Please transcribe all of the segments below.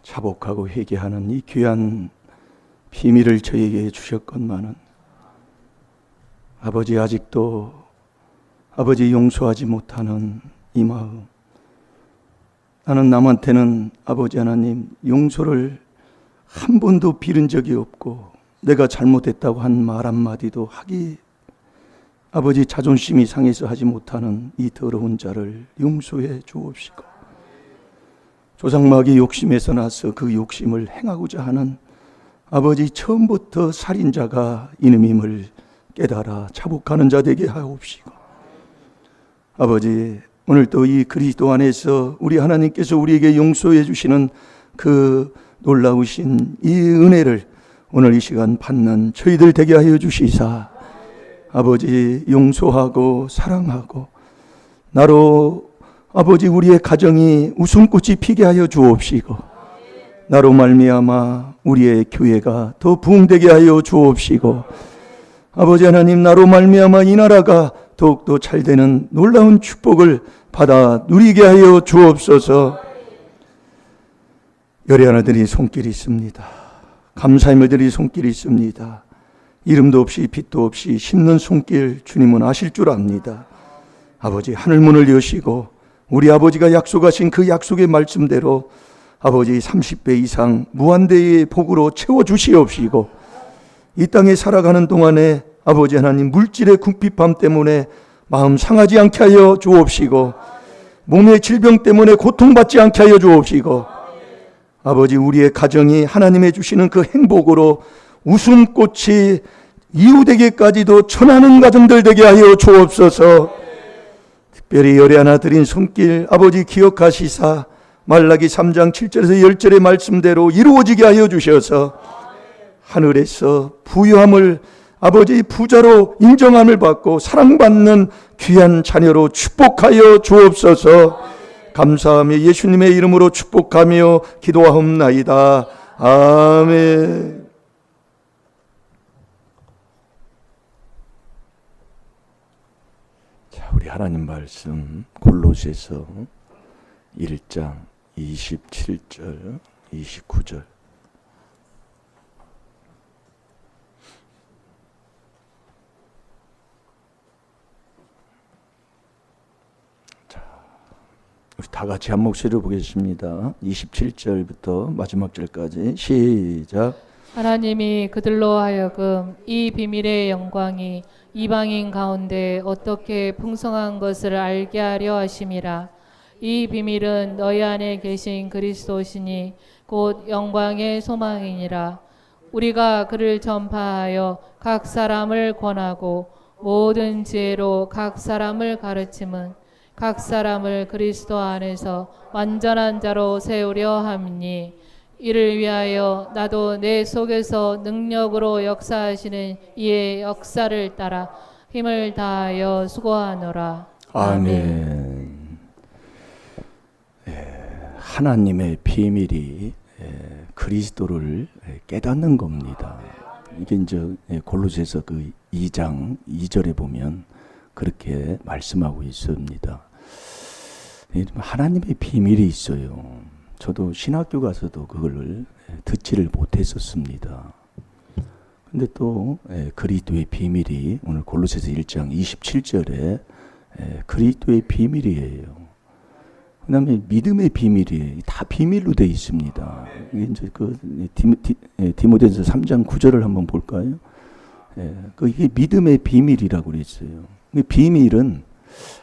자복하고 회개하는 이 귀한 비밀을 저에게 주셨건만은 아버지, 아직도 아버지 용서하지 못하는 이 마음, 나는 남한테는 아버지 하나님 용서를 한 번도 빌은 적이 없고 내가 잘못했다고 한 말 한마디도 하기 아버지 자존심이 상해서 하지 못하는 이 더러운 자를 용서해 주옵시고, 조상마귀 욕심에서 나서 그 욕심을 행하고자 하는 아버지 처음부터 살인자가 이놈임을 깨달아 자복하는 자 되게 하옵시고, 아버지 오늘 또 이 그리스도 안에서 우리 하나님께서 우리에게 용서해 주시는 그 놀라우신 이 은혜를 오늘 이 시간 받는 저희들 되게 하여 주시사, 아버지 용서하고 사랑하고 나로 아버지 우리의 가정이 웃음꽃이 피게 하여 주옵시고, 나로 말미암아 우리의 교회가 더 부흥되게 하여 주옵시고, 아버지 하나님 나로 말미암아 이 나라가 더욱더 잘되는 놀라운 축복을 받아 누리게 하여 주옵소서. 열애하나들이 손길이 있습니다. 감사의물들이 손길이 있습니다. 이름도 없이 빛도 없이 심는 손길 주님은 아실 줄 압니다. 아버지 하늘문을 여시고 우리 아버지가 약속하신 그 약속의 말씀대로 아버지 30배 이상 무한대의 복으로 채워주시옵시고, 이 땅에 살아가는 동안에 아버지 하나님 물질의 궁핍함 때문에 마음 상하지 않게 하여 주옵시고, 몸의 질병 때문에 고통받지 않게 하여 주옵시고, 아버지 우리의 가정이 하나님의 주시는 그 행복으로 웃음꽃이 이웃에게까지도 전하는 가정들 되게 하여 주옵소서. 특별히 열애 하나 드린 손길 아버지 기억하시사 말라기 3장 7절에서 10절의 말씀대로 이루어지게 하여 주셔서 하늘에서 부유함을 아버지 부자로 인정함을 받고 사랑받는 귀한 자녀로 축복하여 주옵소서. 감사하며 예수님의 이름으로 축복하며 기도하옵나이다. 아멘. 자, 우리 하나님 말씀 골로새서 1장 27절 29절. 우리 다 같이 한 목소리로 보겠습니다. 27절부터 마지막 절까지 시작. 하나님이 그들로 하여금 이 비밀의 영광이 이방인 가운데 어떻게 풍성한 것을 알게 하려 하심이라. 이 비밀은 너희 안에 계신 그리스도시니 곧 영광의 소망이니라. 우리가 그를 전파하여 각 사람을 권하고 모든 지혜로 각 사람을 가르침은 각 사람을 그리스도 안에서 완전한 자로 세우려 함이니, 이를 위하여 나도 내 속에서 능력으로 역사하시는 이의 역사를 따라 힘을 다하여 수고하노라. 아멘. 하나님의 비밀이 그리스도를 깨닫는 겁니다. 이게 이제 골로새서 그 2장 2절에 보면 그렇게 말씀하고 있습니다. 하나님의 비밀이 있어요. 저도 신학교 가서도 그걸 듣지를 못했었습니다. 근데 또 그리스도의 비밀이 오늘 골로새서 1장 27절에 그리스도의 비밀이에요. 그 다음에 믿음의 비밀이에요. 다 비밀로 되어 있습니다. 이게 이제 그 디모데전서 3장 9절을 한번 볼까요? 이게 믿음의 비밀이라고 그랬어요. 비밀은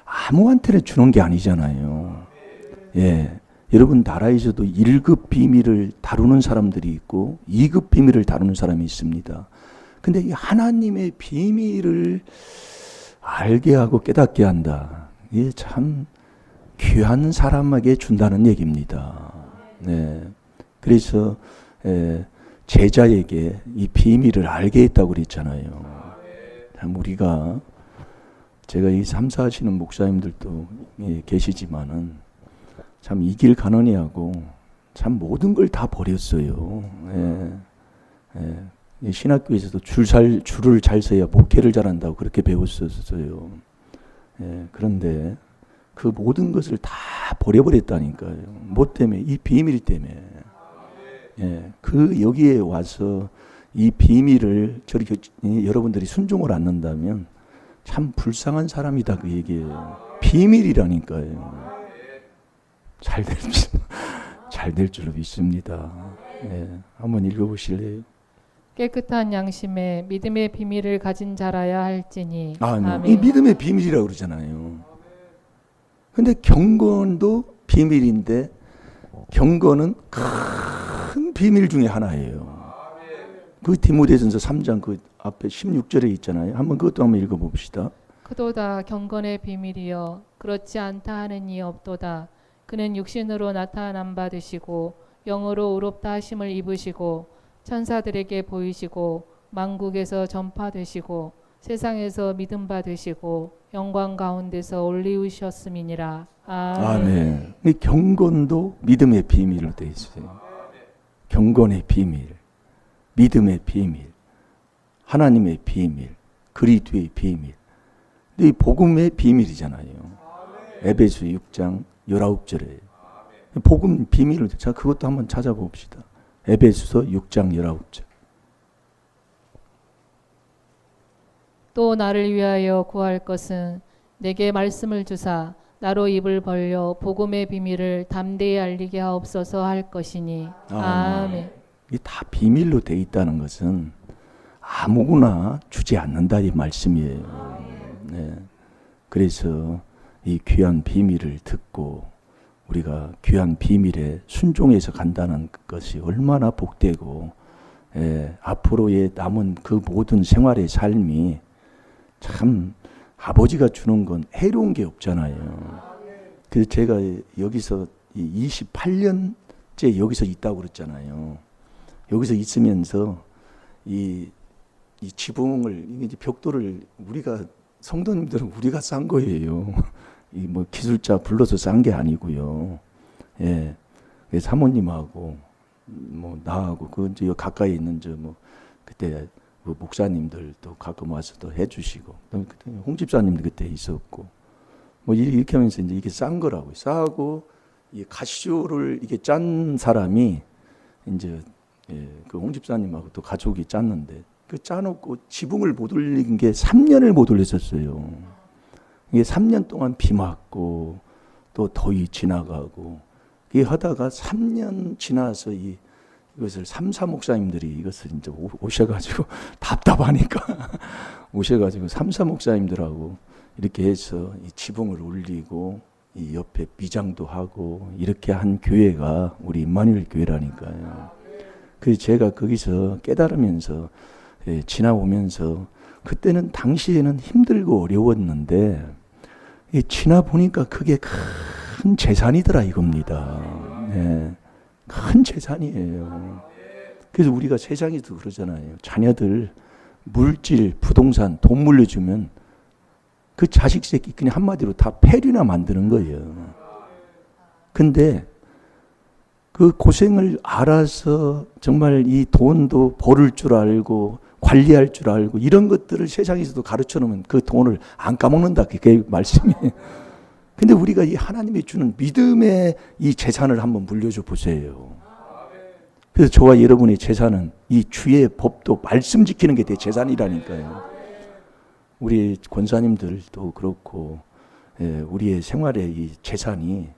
아무한테나 주는 게 아니잖아요. 여러분 나라에서도 1급 비밀을 다루는 사람들이 있고 2급 비밀을 다루는 사람이 있습니다. 근데 이 하나님의 비밀을 알게 하고 깨닫게 한다. 이게 참 귀한 사람에게 준다는 얘기입니다. 그래서 제자에게 이 비밀을 알게 했다고 그랬잖아요. 참 우리가 제가 이 삼사하시는 목사님들도 계시지만은 참 이 길 가느니 하고 참 모든 걸 다 버렸어요. 신학교에서도 줄을 잘 서야 목회를 잘한다고 그렇게 배웠었어요. 그런데 그 모든 것을 다 버려버렸다니까요. 뭐 때문에? 이 비밀 때문에. 예, 그 여기에 와서 이 비밀을 저렇게 여러분들이 순종을 않는다면 참 불쌍한 사람이다 그 얘기예요. 비밀이라니까요. 잘 될 줄로 믿습니다. 예, 한번 읽어보실래요? 깨끗한 양심에 믿음의 비밀을 가진 자라야 할지니. 아멘. 이 믿음의 비밀이라고 그러잖아요. 근데 경건도 비밀인데 경건은 큰 비밀 중에 하나예요. 그 디모데전서 3장 그 앞에 16절에 있잖아요. 한번 그것도 한번 읽어봅시다. 그도다 경건의 비밀이여 그렇지 않다 하는 이 없도다. 그는 육신으로 나타남 받으시고 영으로 의롭다 하심을 입으시고 천사들에게 보이시고 만국에서 전파되시고 세상에서 믿음 받으시고 영광 가운데서 올리우셨음이니라. 아멘. 이 경건도 믿음의 비밀로 되어 있어요. 경건의 비밀, 믿음의 비밀, 하나님의 비밀, 그리스도의 비밀. 이 복음의 비밀이잖아요. 에베소 6장 19절에 복음 비밀을 자 그것도 한번 찾아봅시다. 에베소서 6장 19절. 또 나를 위하여 구할 것은 내게 말씀을 주사 나로 입을 벌려 복음의 비밀을 담대히 알리게 하옵소서 할 것이니. 아멘. 이게 다 비밀로 돼 있다는 것은 아무거나 주지 않는다 이 말씀이에요. 네. 그래서 이 귀한 비밀을 듣고 우리가 귀한 비밀에 순종해서 간다는 것이 얼마나 복되고 앞으로의 남은 그 모든 생활의 삶이 참 아버지가 주는 건 해로운 게 없잖아요. 그래서 제가 여기서 28년째 여기서 있다고 그랬잖아요. 여기서 있으면서 이 지붕을 이제 벽돌을 우리가 성도님들은 우리가 싼 거예요. 이 뭐 기술자 불러서 싼 게 아니고요. 예, 사모님하고 뭐 나하고 그 이제 가까이 있는 저 뭐 그때 그 목사님들도 가끔 와서 또 해주시고, 그때 홍 집사님도 그때 있었고, 뭐 이렇게 하면서 이제 이게 싼 거라고 싸고 이 가시조를 이게 짠 사람이 이제 그 홍 집사님하고 또 가족이 짰는데 그 짜놓고 지붕을 못 올린 게 3년을 못 올렸었어요. 이게 3년 동안 비 맞고 또 더위 지나가고 이게 하다가 3년 지나서 이것을 삼사 목사님들이 이것을 이제 오셔가지고 답답하니까 오셔가지고 삼사 목사님들하고 이렇게 해서 이 지붕을 올리고 이 옆에 미장도 하고 이렇게 한 교회가 우리 임마누엘 교회라니까요. 그래서 제가 거기서 깨달으면서 지나오면서 그때는 당시에는 힘들고 어려웠는데 지나 보니까 그게 큰 재산이더라 이겁니다. 네, 큰 재산이에요. 그래서 우리가 세상에도 그러잖아요. 자녀들 물질, 부동산, 돈 물려주면 그 자식 새끼 그냥 한마디로 다 폐류나 만드는 거예요. 근데 그 고생을 알아서 정말 이 돈도 벌을 줄 알고 관리할 줄 알고 이런 것들을 세상에서도 가르쳐 놓으면 그 돈을 안 까먹는다. 그게 말씀이에요. 근데 우리가 이 하나님이 주는 믿음의 이 재산을 한번 물려줘 보세요. 그래서 저와 여러분의 재산은 이 주의 법도 말씀 지키는 게 내 재산이라니까요. 우리 권사님들도 그렇고 우리의 생활의 이 재산이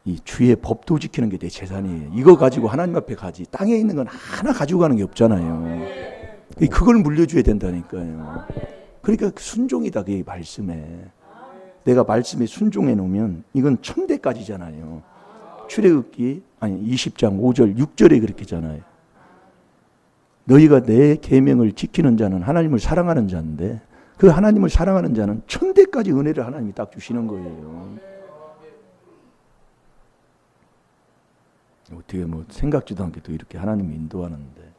이 주의 법도 지키는 게 내 재산이에요. 이거 가지고 하나님 앞에 가지. 땅에 있는 건 하나 가지고 가는 게 없잖아요. 그걸 물려줘야 된다니까요. 그러니까 순종이다 그 말씀에. 내가 말씀에 순종해 놓으면 이건 천대까지잖아요. 출애굽기 20장 5절 6절에 그렇게잖아요. 너희가 내 계명을 지키는 자는 하나님을 사랑하는 자인데 그 하나님을 사랑하는 자는 천대까지 은혜를 하나님이 딱 주시는 거예요. 어떻게 뭐 생각지도 않게 또 이렇게 하나님이 인도하는데.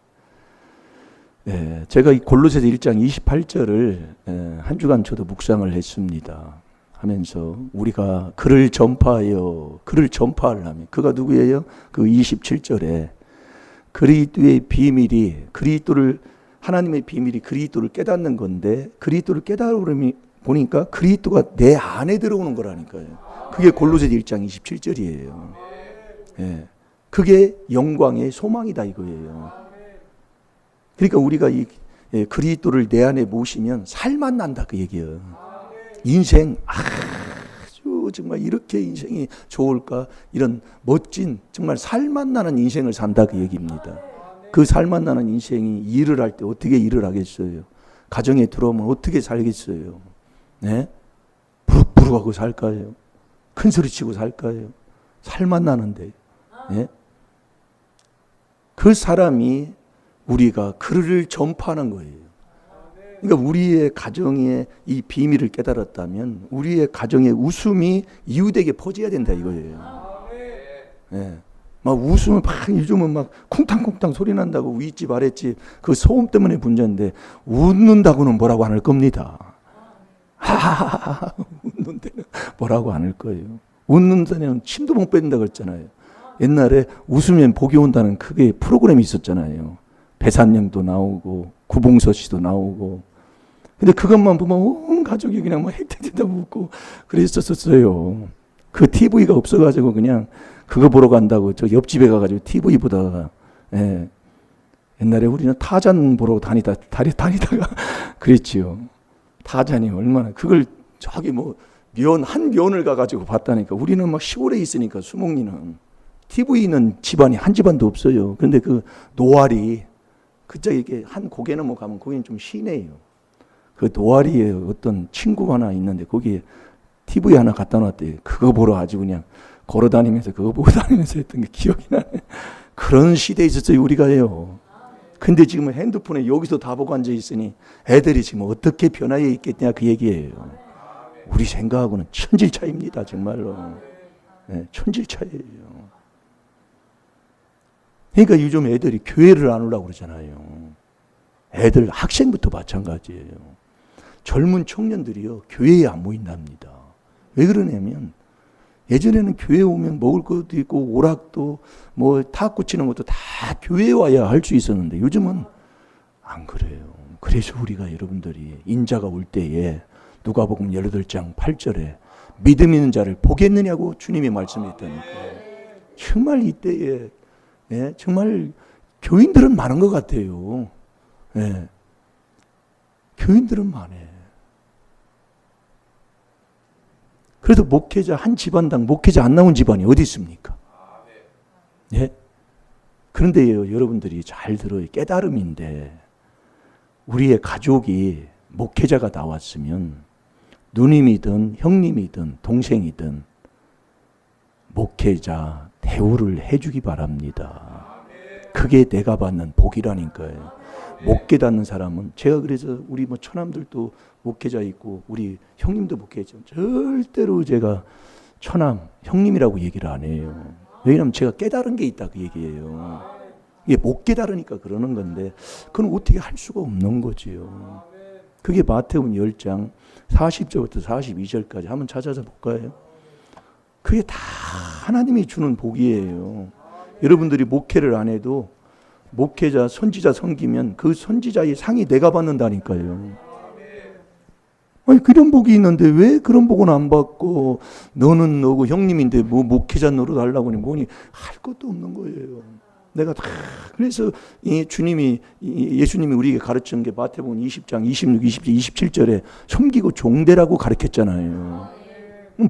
제가 이 골로새서 1장 28절을 한 주간 저도 묵상을 했습니다. 하면서 우리가 그를 전파하려면 그가 누구예요? 그 27절에 그리스도의 비밀이 하나님의 비밀이 그리스도를 깨닫는 건데 그리스도를 깨달으면 보니까 그리스도가 내 안에 들어오는 거라니까요. 그게 골로새서 1장 27절이에요. 그게 영광의 소망이다 이거예요. 그러니까 우리가 이 그리스도를 내 안에 모시면 살만 난다 그 얘기예요. 인생 아주 정말 이렇게 인생이 좋을까, 이런 멋진 정말 살만 나는 인생을 산다 그 얘기입니다. 그 살만 나는 인생이 일을 할 때 어떻게 일을 하겠어요? 가정에 들어오면 어떻게 살겠어요? 네? 부룩부룩하고 살까요? 큰 소리 치고 살까요? 살만 나는데. 네? 그 사람이 우리가 그를 전파하는 거예요. 그러니까 우리의 가정의 이 비밀을 깨달았다면 우리의 가정의 웃음이 이웃에게 퍼져야 된다 이거예요. 네. 막 웃으면 막 요즘은 막 쿵탕쿵탕 소리 난다고 윗집 아랫집 그 소음 때문에 문제인데 웃는다고는 뭐라고 안 할 겁니다. 하하하하 웃는 데는 뭐라고 안 할 거예요. 웃는 데는 침도 못 뺀다 그랬잖아요. 옛날에 웃으면 복이 온다는 크게 프로그램이 있었잖아요. 배산영도 나오고 구봉서 씨도 나오고. 근데 그것만 보면 온 가족이 그냥 막 핵대대다 웃고 그랬었어요. 그 TV가 없어가지고 그냥 그거 보러 간다고 저 옆집에 가가지고 TV 보다가, 예. 옛날에 우리는 타잔 보러 다니다가 그랬지요. 타잔이 얼마나 그걸 저기 뭐 한 면을 가가지고 봤다니까. 우리는 막 시골에 있으니까 수목리는 TV는 집안이 한 집안도 없어요. 그런데 그 노알이 그저 이게 한 고개 넘어가면 거기는 좀 시내예요. 그 노알이에 어떤 친구 하나 있는데 거기에 TV 하나 갖다 놨대요. 그거 보러 아주 그냥 걸어 다니면서 그거 보고 다니면서 했던 게 기억이 나네. 그런 시대에 있었어요, 우리가요. 근데 지금 핸드폰에 여기서 다 보고 앉아 있으니 애들이 지금 어떻게 변화해 있겠냐 그 얘기예요. 우리 생각하고는 천질 차이입니다, 정말로. 네, 천질 차이예요. 그러니까 요즘 애들이 교회를 안 오려고 그러잖아요. 애들 학생부터 마찬가지예요. 젊은 청년들이요, 교회에 안 모인답니다. 왜 그러냐면 예전에는 교회 오면 먹을 것도 있고 오락도 뭐 탁구 치는 것도 다 교회에 와야 할 수 있었는데 요즘은 안 그래요. 그래서 우리가 여러분들이 인자가 올 때에 누가복음 18장 8절에 믿음 있는 자를 보겠느냐고 주님이 말씀했다니까요. 정말 이때에, 예, 정말 교인들은 많은 것 같아요. 예, 교인들은 많아요. 그래도 목회자 한 집안당 목회자 안 나온 집안이 어디 있습니까? 예? 그런데요, 여러분들이 잘 들어요. 깨달음인데 우리의 가족이 목회자가 나왔으면 누님이든 형님이든 동생이든 목회자 대우를 해주기 바랍니다. 그게 내가 받는 복이라니까요. 못 깨닫는 사람은, 제가 그래서 우리 뭐 처남들도 목회자 있고 우리 형님도 목회자, 절대로 제가 처남 형님이라고 얘기를 안 해요. 왜냐하면 제가 깨달은 게 있다 그 얘기예요. 이게 못 깨달으니까 그러는 건데 그건 어떻게 할 수가 없는 거지요. 그게 마태복음 10장 40절부터 42절까지 한번 찾아서 볼까요? 그게 다 하나님이 주는 복이에요. 여러분들이 목회를 안 해도 목회자, 선지자 섬기면 그 선지자의 상이 내가 받는다니까요. 아니, 그런 복이 있는데 왜 그런 복은 안 받고 너는 너고 형님인데 뭐 목회자 노릇하려고 하니 뭐니 할 것도 없는 거예요. 내가 다 그래서 이 주님이 예수님이 우리에게 가르친 게 마태복음 20장 26, 27절에 섬기고 종되라고 가르쳤잖아요.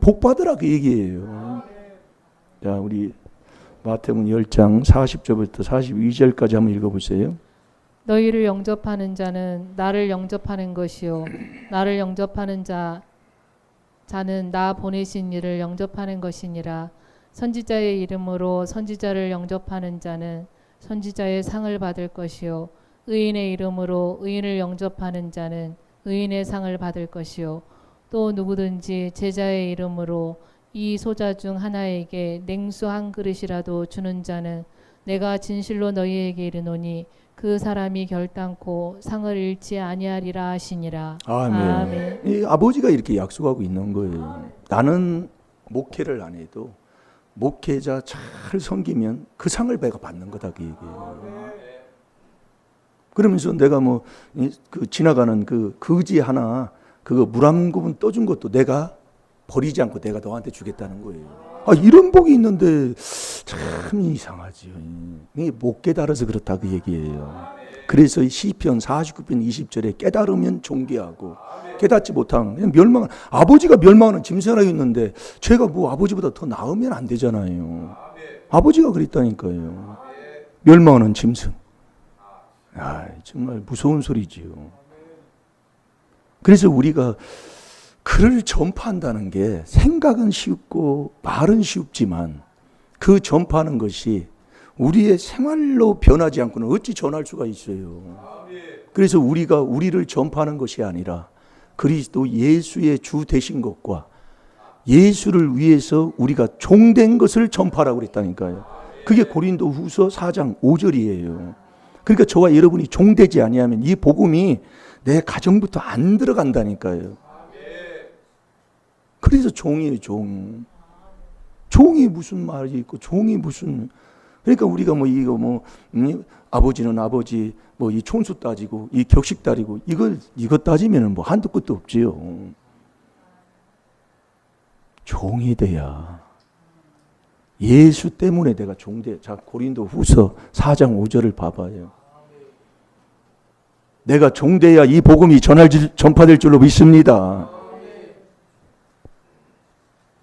복 받으라 그 얘기예요. 자, 우리 마태복음 10장 40절부터 42절까지 한번 읽어보세요. 너희를 영접하는 자는 나를 영접하는 것이요 나를 영접하는 자는 나 보내신 이를 영접하는 것이니라. 선지자의 이름으로 선지자를 영접하는 자는 선지자의 상을 받을 것이요 의인의 이름으로 의인을 영접하는 자는 의인의 상을 받을 것이요 또 누구든지 제자의 이름으로 이 소자 중 하나에게 냉수 한 그릇이라도 주는 자는 내가 진실로 너희에게 이르노니 그 사람이 결단코 상을 잃지 아니하리라 하시니라. 아멘. 아멘. 이 아버지가 이렇게 약속하고 있는 거예요. 나는 목회를 안 해도 목회자 잘 섬기면 그 상을 내가 받는 거다 그 얘기예요. 그러면서 내가 뭐 그 지나가는 그 거지 하나 그거 물 한 구분 떠준 것도 내가 버리지 않고 내가 너한테 주겠다는 거예요. 이런 복이 있는데 참 이상하지요. 이게 못 깨달아서 그렇다 그 얘기예요. 그래서 시편 49편 20절에 깨달으면 존귀하고 깨닫지 못하면 그냥 멸망. 아버지가 멸망하는 짐승이 있는데 제가 뭐 아버지보다 더 나으면 안 되잖아요. 아버지가 그랬다니까요. 멸망하는 짐승. 정말 무서운 소리지요. 그래서 우리가 글을 전파한다는 게 생각은 쉽고 말은 쉽지만 그 전파하는 것이 우리의 생활로 변하지 않고는 어찌 전할 수가 있어요. 그래서 우리가 우리를 전파하는 것이 아니라 그리스도 예수의 주 되신 것과 예수를 위해서 우리가 종된 것을 전파하라고 그랬다니까요. 그게 고린도 후서 4장 5절이에요. 그러니까 저와 여러분이 종되지 아니하면 이 복음이 내 가정부터 안 들어간다니까요. 그래서 종이에요, 종. 종이 무슨 말이 있고, 종이 무슨. 그러니까 우리가 아버지는 아버지, 이 촌수 따지고, 이 격식 따지고, 이거 따지면 한도 끝도 없지요. 종이 돼야. 예수 때문에 내가 종돼. 자, 고린도 후서 4장 5절을 봐봐요. 내가 종돼야 이 복음이 전파될 줄로 믿습니다.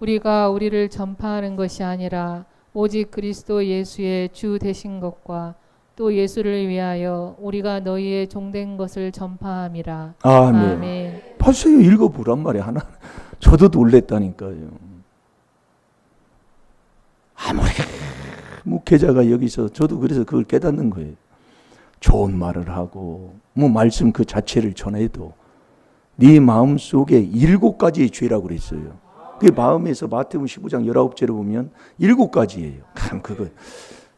우리가 우리를 전파하는 것이 아니라 오직 그리스도 예수의 주 되신 것과 또 예수를 위하여 우리가 너희의 종된 것을 전파함이라. 아멘. 벌써 읽어보란 말이야. 하나. 저도 놀랬다니까요. 아무리 목회자가 여기서 저도 그래서 그걸 깨닫는 거예요. 좋은 말을 하고 말씀 그 자체를 전해도 네 마음속에 7가지의 죄라고 그랬어요. 그게 마음에서 마태복음 15장 19절에 보면 7가지예요.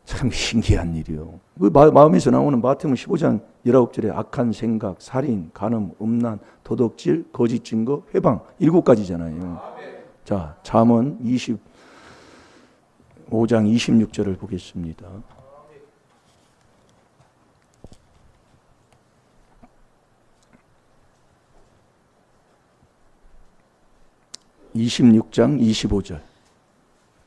참 신기한 일이요. 그 마음에서 나오는 마태복음 15장 19절에 악한 생각, 살인, 간음, 음란, 도덕질, 거짓 증거, 회방 7가지잖아요. 자, 잠언 25장 26절을 보겠습니다. 26장 25절.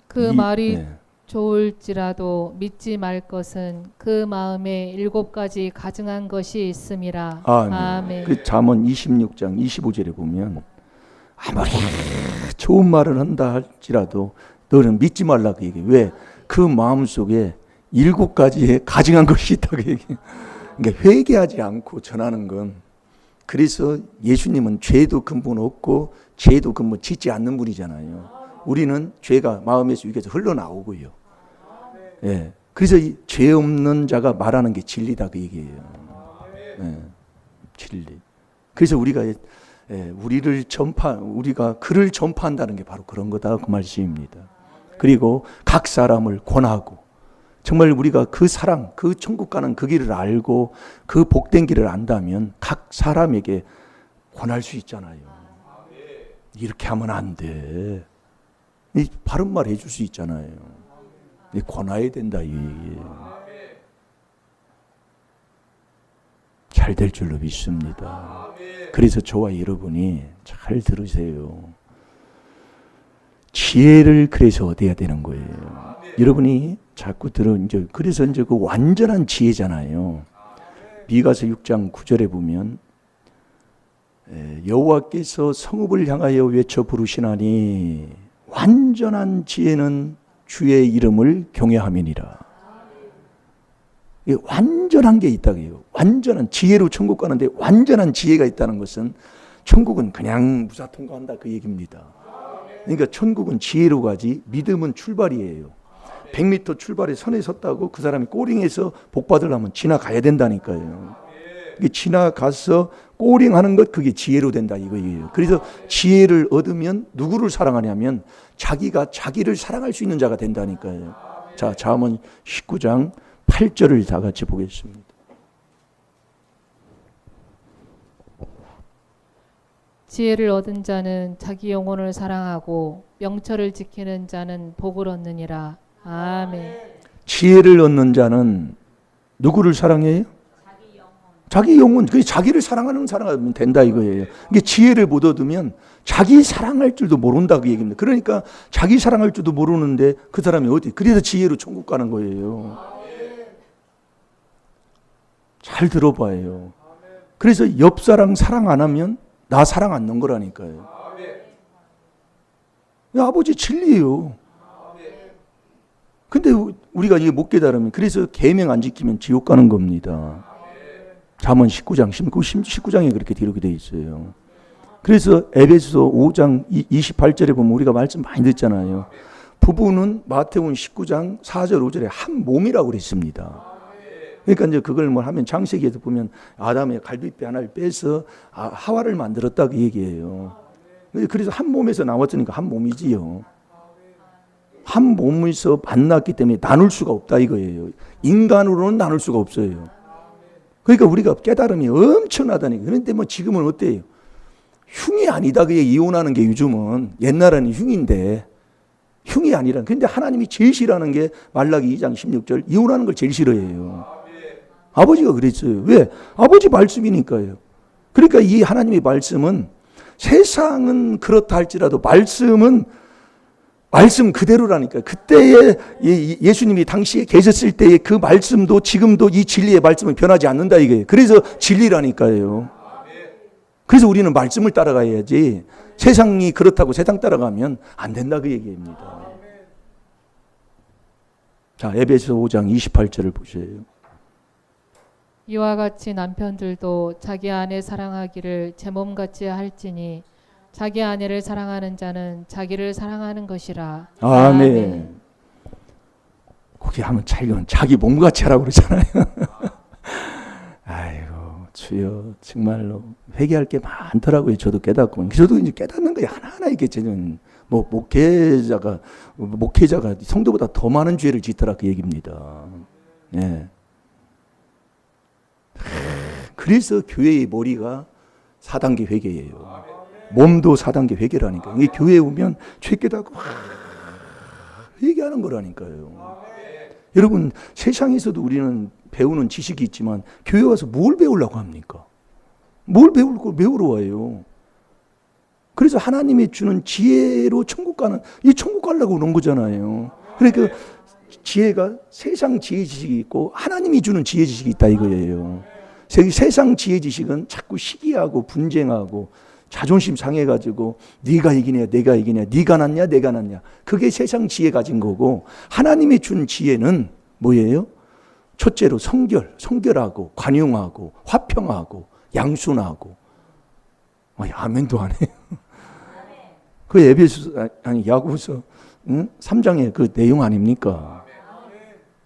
그 말이 좋을지라도 믿지 말 것은 그 마음에 7가지 가증한 것이 있음이라. 아멘. 그 잠언 26장 25절에 보면 아무리 좋은 말을 한다 할지라도 너는 믿지 말라 그 얘기예요. 왜? 그 마음속에 7가지의 가증한 것이 있다고 얘기해요. 그러니까 회개하지 않고 전하는 건, 그래서 예수님은 죄도 근본 없고 죄도 근본 짓지 않는 분이잖아요. 우리는 죄가 마음에서 위에서 흘러나오고요. 예. 그래서 이 죄 없는 자가 말하는 게 진리다 그 얘기예요. 예. 진리. 그래서 우리가 우리가 글을 전파한다는 게 바로 그런 거다 그 말씀입니다. 그리고 각 사람을 권하고, 정말 우리가 그 사랑, 그 천국 가는 그 길을 알고 그 복된 길을 안다면 각 사람에게 권할 수 있잖아요. 이렇게 하면 안 돼. 바른 말 해줄 수 있잖아요. 권해야 된다 이 얘기예요. 잘 될 줄로 믿습니다. 그래서 저와 여러분이 잘 들으세요. 지혜를 그래서 얻어야 되는 거예요. 여러분이 자꾸 그래서 그 완전한 지혜잖아요. 미가서 6장 9절에 보면 여호와께서 성읍을 향하여 외쳐 부르시나니 완전한 지혜는 주의 이름을 경외함이니라. 완전한 게 있다고 해요. 완전한 지혜로 천국 가는데 완전한 지혜가 있다는 것은 천국은 그냥 무사 통과한다 그 얘기입니다. 그러니까 천국은 지혜로 가지 믿음은 출발이에요. 100m 출발에 선에 섰다고 그 사람이 꼬링해서 복 받으려면 지나가야 된다니까요. 지나가서 꼬링하는 것, 그게 지혜로 된다 이거예요. 그래서 지혜를 얻으면 누구를 사랑하냐면 자기가 자기를 사랑할 수 있는 자가 된다니까요. 자, 잠언 19장 8절을 다 같이 보겠습니다. 지혜를 얻은 자는 자기 영혼을 사랑하고 명철을 지키는 자는 복을 얻느니라. 아멘. 지혜를 얻는 자는 누구를 사랑해요? 자기 영혼, 그 자기를 사랑하는 사람하면 된다 이거예요. 이게 지혜를 못 얻으면 자기 사랑할 줄도 모른다 그 얘기입니다. 그러니까 자기 사랑할 줄도 모르는데 그 사람이 어디? 그래서 지혜로 천국 가는 거예요. 잘 들어봐요. 그래서 옆 사람 사랑 안 하면 나 사랑 안 넣은 거라니까요. 아버지 진리예요. 근데 우리가 이게 못 깨달으면 그래서 계명 안 지키면 지옥 가는 겁니다. 잠언 19장, 19장에 그렇게 기록이 되어 있어요. 그래서 에베소서 5장 28절에 보면 우리가 말씀 많이 듣잖아요. 부부는 마태복음 19장 4절 5절에 한 몸이라고 그랬습니다. 그러니까 이제 그걸 뭘 하면 창세기에서 보면 아담의 갈비뼈 하나를 빼서 하와를 만들었다 그 얘기예요. 그래서 한 몸에서 나왔으니까 한 몸이지요. 한 몸에서 만났기 때문에 나눌 수가 없다 이거예요. 인간으로는 나눌 수가 없어요. 그러니까 우리가 깨달음이 엄청나다니까. 그런데 뭐 지금은 어때요? 흉이 아니다. 그게 이혼하는 게 요즘은. 옛날에는 흉인데 흉이 아니라. 근데 하나님이 제일 싫어하는 게 말라기 2장 16절 이혼하는 걸 제일 싫어해요. 아버지가 그랬어요. 왜? 아버지 말씀이니까요. 그러니까 이 하나님의 말씀은 세상은 그렇다 할지라도 말씀은 말씀 그대로라니까. 그때의 예수님이 당시에 계셨을 때의 그 말씀도 지금도 이 진리의 말씀은 변하지 않는다 이게. 그래서 진리라니까요. 그래서 우리는 말씀을 따라가야지. 세상이 그렇다고 세상 따라가면 안 된다 그 얘기입니다. 자, 에베소 5장 28절을 보세요. 이와 같이 남편들도 자기 아내 사랑하기를 제 몸같이 할지니 자기 아내를 사랑하는 자는 자기를 사랑하는 것이라. 아멘. 거기 하면 자기 몸같이 하라고 그러잖아요. 아이고 주여 정말로 회개할 게 많더라고요. 저도 깨닫고 저도 이제 깨닫는 거예요. 하나하나 이게 저는 뭐 목회자가 성도보다 더 많은 죄를 짓더라 그 얘기입니다. 예. 그래서 교회의 머리가 4단계 회개예요. 몸도 4단계 회개라니까. 이게 교회에 오면 죄 깨닫고 회개하는 거라니까요. 여러분 세상에서도 우리는 배우는 지식이 있지만 교회 와서 뭘 배우려고 합니까? 뭘 배우러 와요? 그래서 하나님이 주는 지혜로 천국 가는, 이 천국 가려고 오는 거잖아요. 그러니까 지혜가 세상 지혜 지식이 있고 하나님이 주는 지혜 지식이 있다 이거예요. 세상 지혜 지식은 자꾸 시기하고 분쟁하고 자존심 상해가지고 네가 이기냐 내가 이기냐 네가 낫냐 내가 낫냐 그게 세상 지혜 가진 거고 하나님이 준 지혜는 뭐예요? 첫째로 성결하고 관용하고 화평하고 양순하고 아멘도 안 해요. 그 에베소 아니 야고보서 3장의 그 내용 아닙니까?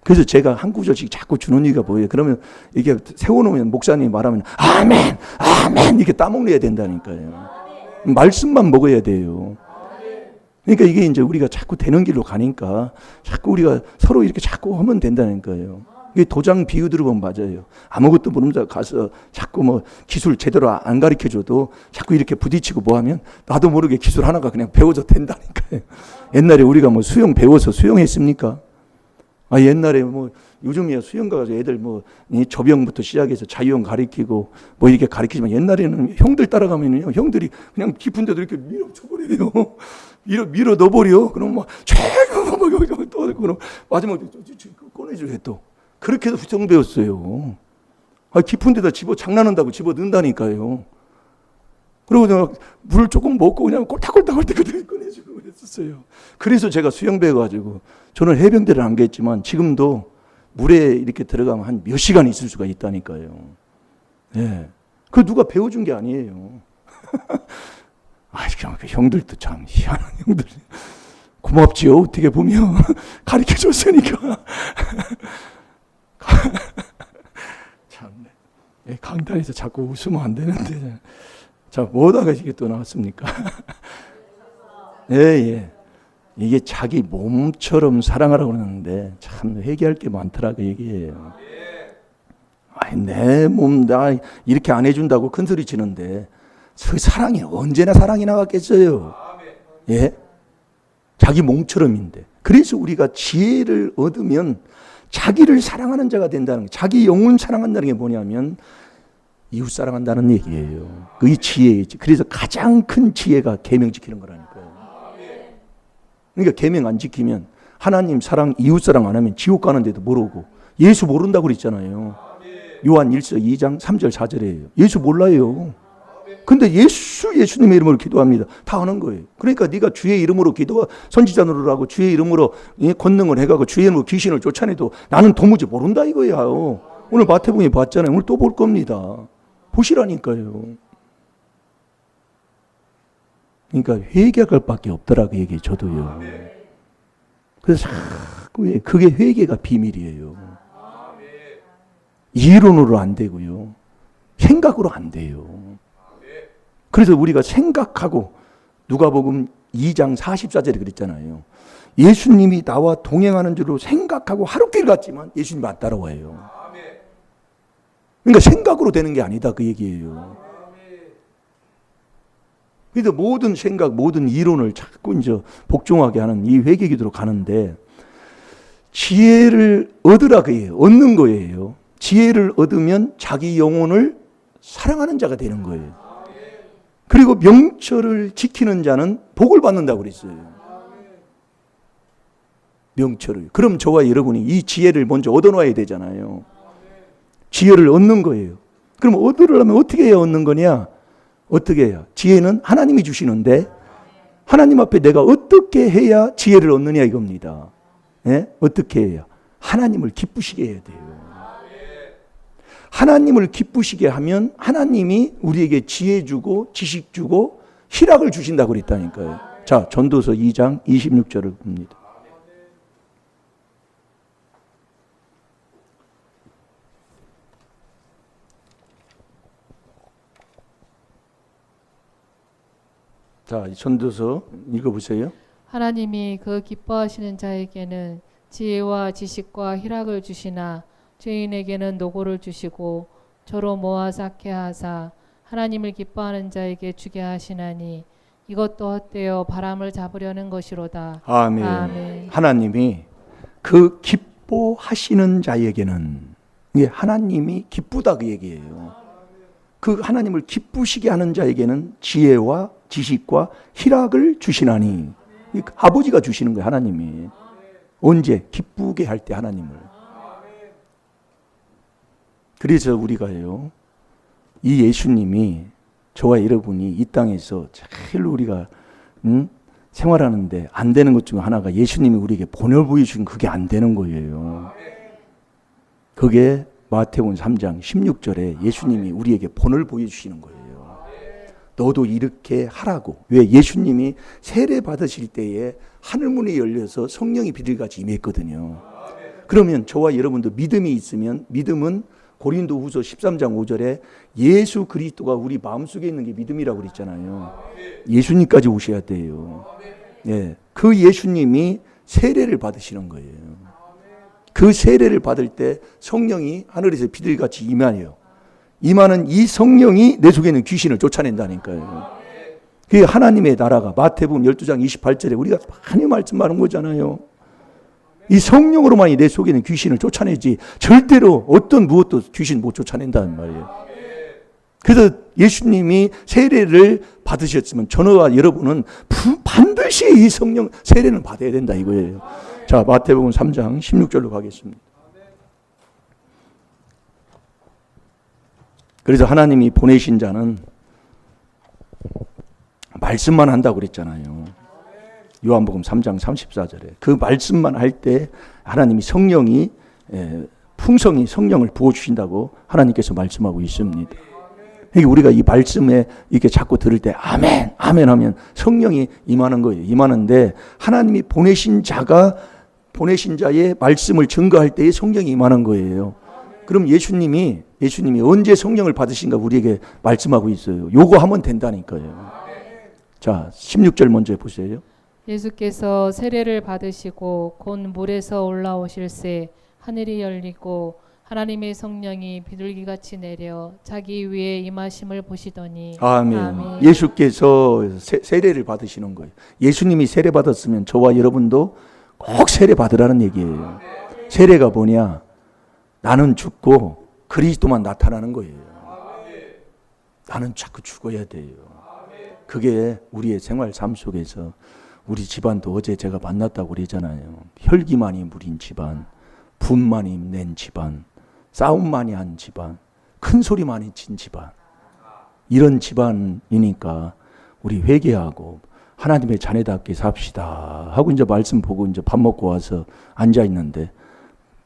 그래서 제가 한 구절씩 자꾸 주는 이유가 뭐예요? 그러면 이게 세워놓으면 목사님이 말하면 아멘, 아멘 이렇게 따먹어야 된다니까요. 말씀만 먹어야 돼요. 그러니까 이게 이제 우리가 자꾸 되는 길로 가니까 자꾸 우리가 서로 이렇게 자꾸 하면 된다니까요. 이게 도장 비유 들어보면 맞아요. 아무것도 모르면서 가서 자꾸 뭐 기술 제대로 안 가르쳐줘도 자꾸 이렇게 부딪히고 뭐 하면 나도 모르게 기술 하나가 그냥 배워져 된다니까요. 옛날에 우리가 뭐 수영 배워서 수영했습니까? 옛날에 뭐 요즘이야 수영 가서 애들 뭐 조병부터 시작해서 자유형 가르치고 뭐 이렇게 가르치지만 옛날에는 형들 따라가면요 형들이 그냥 깊은 데도 이렇게 밀어쳐버려요. 밀어 넣어버려. 그럼 막 최고 또 그럼 마지막에 꺼내줘요 또. 그렇게 해서 수영 배웠어요. 깊은 데다 집어 장난한다고 집어 넣는다니까요. 그리고 내가 물을 조금 먹고 그냥 꼴딱꼴딱 할 때 그때 꺼내주고 그랬었어요. 그래서 제가 수영 배워가지고 저는 해병대를 안 갔지만 지금도 물에 이렇게 들어가면 한 몇 시간 있을 수가 있다니까요. 예. 그 누가 배워준 게 아니에요. 그 형들도 참 희한한 형들. 고맙지요. 어떻게 보면 가르쳐 줬으니까. 참네. 강단에서 자꾸 웃으면 안 되는데. 자, 뭐다가 이게 또 나왔습니까? 예. 이게 자기 몸처럼 사랑하라고 그러는데 참 회개할 게 많더라 그 얘기예요. 내 몸 나 이렇게 안 해준다고 큰 소리 치는데 그 사랑이 언제나 사랑이 나갔겠어요. 예, 자기 몸처럼인데. 그래서 우리가 지혜를 얻으면 자기를 사랑하는 자가 된다는 거. 자기 영혼 사랑한다는 게 뭐냐면 이웃 사랑한다는 얘기예요. 그 지혜의 그래서 가장 큰 지혜가 계명 지키는 거라니까요. 그러니까 계명 안 지키면 하나님 사랑, 이웃 사랑 안 하면 지옥 가는데도 모르고 예수 모른다고 그랬잖아요. 요한 1서 2장 3절 4절이에요. 예수 몰라요. 근데 예수님의 이름으로 기도합니다. 다 하는 거예요. 그러니까 네가 주의 이름으로 기도하 선지자 노릇하고 주의 이름으로 권능을 해가고 주의 이름으로 귀신을 쫓아내도 나는 도무지 모른다 이거예요. 오늘 마태복음에 봤잖아요. 오늘 또 볼 겁니다. 보시라니까요. 그러니까 회개할 밖에 없더라 그 얘기 저도요. 그래서 자꾸 그게 회개가 비밀이에요. 이론으로 안 되고요. 생각으로 안 돼요. 그래서 우리가 생각하고 누가복음 2장 44절에 그랬잖아요. 예수님이 나와 동행하는 줄로 생각하고 하루길 갔지만 예수님 안 따라와요. 그러니까 생각으로 되는 게 아니다 그 얘기예요. 그래서 모든 생각, 모든 이론을 자꾸 이제 복종하게 하는 이 회개기도로 가는데 지혜를 얻으라 그예요. 얻는 거예요. 지혜를 얻으면 자기 영혼을 사랑하는 자가 되는 거예요. 그리고 명철을 지키는 자는 복을 받는다고 그랬어요. 명철을. 그럼 저와 여러분이 이 지혜를 먼저 얻어놔야 되잖아요. 지혜를 얻는 거예요. 그럼 얻으려면 어떻게 해야 얻는 거냐? 어떻게 해야? 지혜는 하나님이 주시는데 하나님 앞에 내가 어떻게 해야 지혜를 얻느냐 이겁니다. 예? 어떻게 해야? 하나님을 기쁘시게 해야 돼요. 하나님을 기쁘시게 하면 하나님이 우리에게 지혜 주고 지식 주고 희락을 주신다고 그랬다니까요. 자, 전도서 2장 26절을 봅니다. 자, 전도서 읽어보세요. 하나님이 그 기뻐하시는 자에게는 지혜와 지식과 희락을 주시나 죄인에게는 노고를 주시고 저로 모아 쌓게 하사 하나님을 기뻐하는 자에게 주게 하시나니 이것도 헛되어 바람을 잡으려는 것이로다. 아멘. 아멘. 하나님이 그 기뻐하시는 자에게는 이게 하나님이 기쁘다 그 얘기예요. 그 하나님을 기쁘시게 하는 자에게는 지혜와 지식과 희락을 주시나니 아버지가 주시는 거예요. 하나님이. 언제? 기쁘게 할 때 하나님을. 그래서 우리가요, 이 예수님이 저와 여러분이 이 땅에서 제일 우리가 생활하는데 안 되는 것 중에 하나가 예수님이 우리에게 본을 보여주신 그게 안 되는 거예요. 그게 마태복음 3장 16절에 예수님이 우리에게 본을 보여주시는 거예요. 너도 이렇게 하라고. 왜? 예수님이 세례 받으실 때에 하늘문이 열려서 성령이 비둘기같이 임했거든요. 그러면 저와 여러분도 믿음이 있으면 믿음은 고린도후서 13장 5절에 예수 그리스도가 우리 마음속에 있는 게 믿음이라고 그랬잖아요. 예수님까지 오셔야 돼요. 예, 그 예수님이 세례를 받으시는 거예요. 그 세례를 받을 때 성령이 하늘에서 비둘기같이 임하네요. 임하는 이 성령이 내 속에 있는 귀신을 쫓아낸다니까요. 그게 하나님의 나라가 마태복음 12장 28절에 우리가 많이 말씀하는 거잖아요. 이 성령으로만이 내 속에 있는 귀신을 쫓아내지 절대로 어떤 무엇도 귀신 못 쫓아낸다는 말이에요. 그래서 예수님이 세례를 받으셨으면 저와 여러분은 반드시 이 성령 세례는 받아야 된다 이거예요. 자, 마태복음 3장 16절로 가겠습니다. 그래서 하나님이 보내신 자는 말씀만 한다고 그랬잖아요. 요한복음 3장 34절에 그 말씀만 할 때 하나님이 성령이 풍성히 성령을 부어주신다고 하나님께서 말씀하고 있습니다. 그러니까 우리가 이 말씀에 이렇게 자꾸 들을 때 아멘 아멘 하면 성령이 임하는 거예요. 임하는데 하나님이 보내신 자의 말씀을 증거할 때에 성령이 임하는 거예요. 그럼 예수님이 언제 성령을 받으신가 우리에게 말씀하고 있어요. 요거 하면 된다니까요. 자, 16절 먼저 보세요. 예수께서 세례를 받으시고 곧 물에서 올라오실새 하늘이 열리고 하나님의 성령이 비둘기같이 내려 자기 위에 임하심을 보시더니 아멘. 아멘. 예수께서 세례를 받으시는 거예요. 예수님이 세례 받았으면 저와 여러분도 꼭 세례 받으라는 얘기예요. 세례가 뭐냐? 나는 죽고 그리스도만 나타나는 거예요. 나는 자꾸 죽어야 돼요. 그게 우리의 생활 삶 속에서 우리 집안도 어제 제가 만났다고 그러잖아요. 혈기만이 무린 집안, 분만이 낸 집안, 싸움 많이 한 집안, 큰 소리 많이 친 집안. 이런 집안이니까 우리 회개하고 하나님의 자녀답게 삽시다 하고 이제 말씀 보고 이제 밥 먹고 와서 앉아 있는데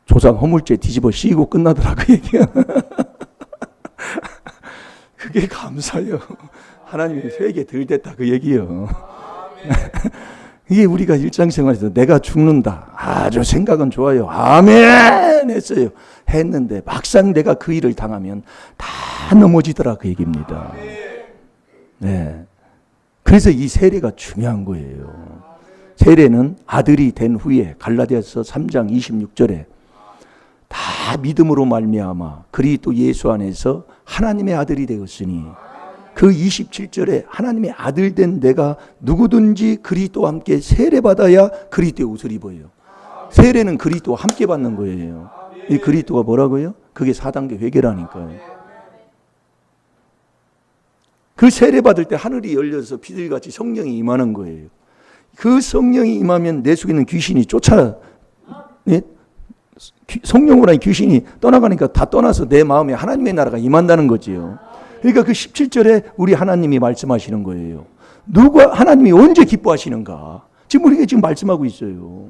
조상 허물죄 뒤집어 씌우고 끝나더라고 얘기가. 그게 감사해요. 하나님이 회개 덜 됐다 그 얘기요. 이게 우리가 일상생활에서 내가 죽는다. 아주 생각은 좋아요. 아멘 했어요. 했는데 막상 내가 그 일을 당하면 다 넘어지더라 그 얘기입니다. 네. 그래서 이 세례가 중요한 거예요. 세례는 아들이 된 후에 갈라디아서 3장 26절에 다 믿음으로 말미암아 그리스도 예수 안에서 하나님의 아들이 되었으니 그 27절에 하나님의 아들 된 내가 누구든지 그리스도와 함께 세례받아야 그리스도의 옷을 입어요. 세례는 그리스도와 함께 받는 거예요. 이 그리스도가 뭐라고요? 그게 4단계 회개라니까요. 그 세례받을 때 하늘이 열려서 비둘기같이 성령이 임하는 거예요. 그 성령이 임하면 내 속에 있는 귀신이 성령으로 한 귀신이 떠나가니까 다 떠나서 내 마음에 하나님의 나라가 임한다는 거지요. 그러니까 그 17절에 우리 하나님이 말씀하시는 거예요. 하나님이 언제 기뻐하시는가? 지금 우리가 지금 말씀하고 있어요.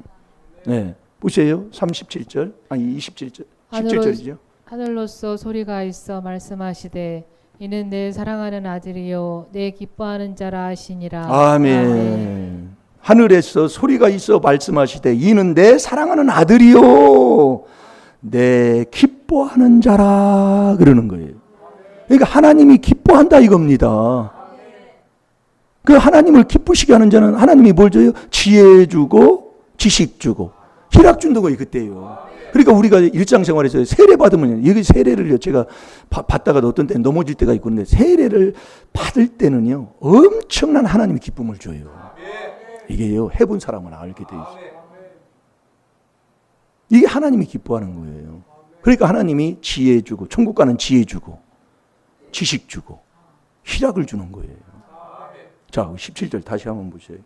네. 보세요. 37절, 아니 27절, 17절이죠. 하늘로서 소리가 있어 말씀하시되 이는 내 사랑하는 아들이요 내 기뻐하는 자라 하시니라. 아멘. 하늘에서 소리가 있어 말씀하시되 이는 내 사랑하는 아들이요 내 기뻐하는 자라 그러는 거예요. 그러니까 하나님이 기뻐한다 이겁니다. 그 하나님을 기쁘시게 하는 자는 하나님이 뭘 줘요? 지혜 주고 지식 주고 희락 준다는 거예요 그때요. 그러니까 우리가 일상생활에서 세례 받으면 여기 세례를 제가 받다가도 어떤 때는 넘어질 때가 있고 그런데 세례를 받을 때는요 엄청난 하나님의 기쁨을 줘요. 이게요 해본 사람은 알게 돼 있어요. 이게 하나님이 기뻐하는 거예요. 그러니까 하나님이 지혜 주고 천국 가는 지혜 주고 지식 주고 희락을 주는 거예요. 자 17절 다시 한번 보세요.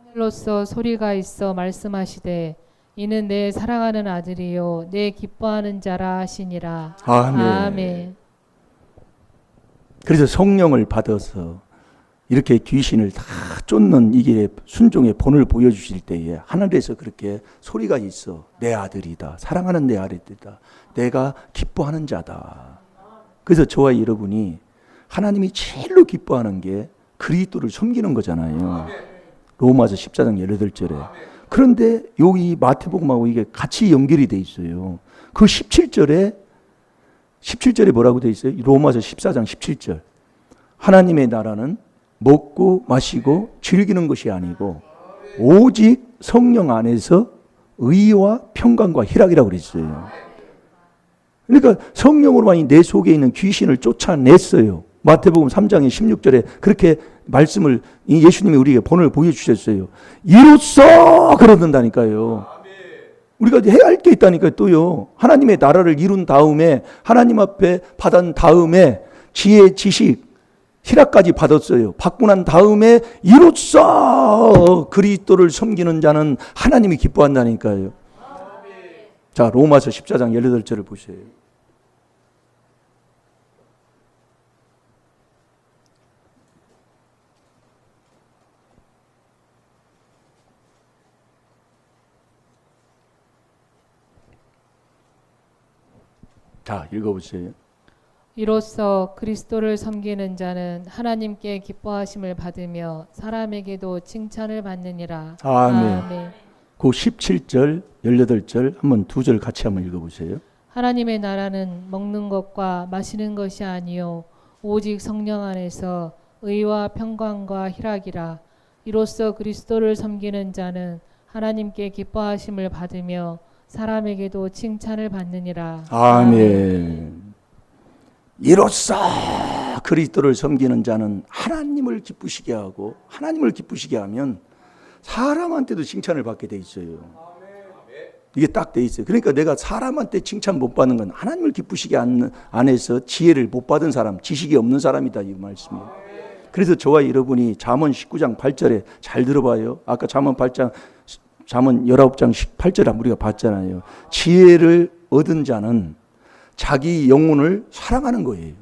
하늘로서 소리가 있어 말씀하시되 이는 내 사랑하는 아들이요 내 기뻐하는 자라 하시니라. 아멘. 아멘. 그래서 성령을 받아서 이렇게 귀신을 다 쫓는 이게 순종의 본을 보여주실 때에 하늘에서 그렇게 소리가 있어. 내 아들이다. 사랑하는 내 아들이다. 내가 기뻐하는 자다. 그래서 저와 여러분이 하나님이 제일로 기뻐하는 게 그리스도를 섬기는 거잖아요. 로마서 14장 18절에. 그런데 여기 마태복음하고 이게 같이 연결이 돼 있어요. 그 17절에 뭐라고 돼 있어요? 로마서 14장 17절. 하나님의 나라는 먹고 마시고 즐기는 것이 아니고 오직 성령 안에서 의와 평강과 희락이라고 그랬어요. 그러니까 성령으로만이 내 속에 있는 귀신을 쫓아냈어요. 마태복음 3장의 16절에 그렇게 말씀을 예수님이 우리에게 본을 보여주셨어요. 이로써 그러던다니까요. 우리가 해야 할 게 있다니까요. 또요. 하나님의 나라를 이룬 다음에 하나님 앞에 받은 다음에 지혜, 지식, 희락까지 받았어요. 받고 난 다음에 이로써 그리스도를 섬기는 자는 하나님이 기뻐한다니까요. 자, 로마서 14장 18절을 보세요. 자, 읽어보세요. 이로써 그리스도를 섬기는 자는 하나님께 기뻐하심을 받으며 사람에게도 칭찬을 받느니라. 아멘. 그 17절, 18절 한번 두 절 같이 한번 읽어보세요. 하나님의 나라는 먹는 것과 마시는 것이 아니요 오직 성령 안에서 의와 평강과 희락이라. 이로써 그리스도를 섬기는 자는 하나님께 기뻐하심을 받으며 사람에게도 칭찬을 받느니라. 아멘. 이로써 그리스도를 섬기는 자는 하나님을 기쁘시게 하고 하나님을 기쁘시게 하면 사람한테도 칭찬을 받게 돼 있어요. 이게 딱 돼 있어요. 그러니까 내가 사람한테 칭찬 못 받는 건 하나님을 기쁘시게 안에서 지혜를 못 받은 사람, 지식이 없는 사람이다 이 말씀이에요. 그래서 저와 여러분이 잠언 19장 8절에 잘 들어봐요. 아까 잠언 19장 18절 우리가 봤잖아요. 지혜를 얻은 자는 자기 영혼을 사랑하는 거예요.